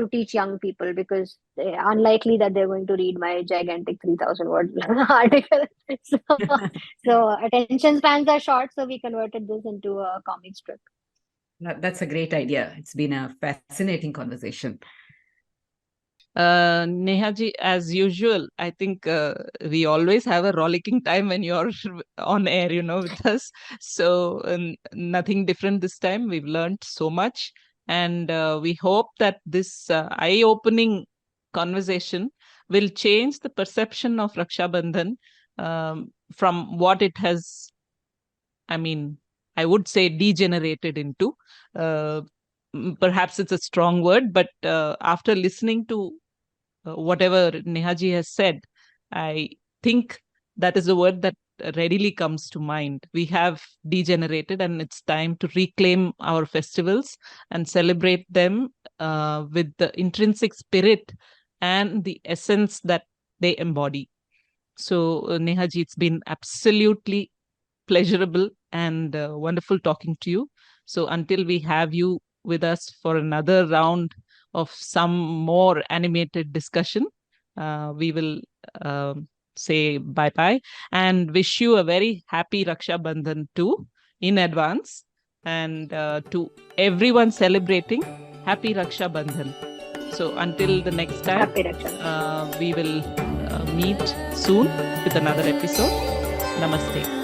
teach young people, because unlikely that they're going to read my gigantic 3,000 word article. So attention spans are short, so we converted this into a comic strip. That's a great idea. It's been a fascinating conversation. Neha ji, as usual, I think we always have a rollicking time when you're on air, with us. So nothing different this time. We've learned so much, and we hope that this eye-opening conversation will change the perception of Raksha Bandhan from what it has, I would say, degenerated into. Perhaps it's a strong word, but after listening to whatever Nehaji has said, I think that is a word that readily comes to mind. We have degenerated, and it's time to reclaim our festivals and celebrate them with the intrinsic spirit and the essence that they embody. So, Nehaji, it's been absolutely pleasurable and wonderful talking to you. So until we have you with us for another round of some more animated discussion, we will say bye-bye and wish you a very happy Raksha Bandhan too in advance. And to everyone celebrating, happy Raksha Bandhan. So until the next time, we will meet soon with another episode. Namaste.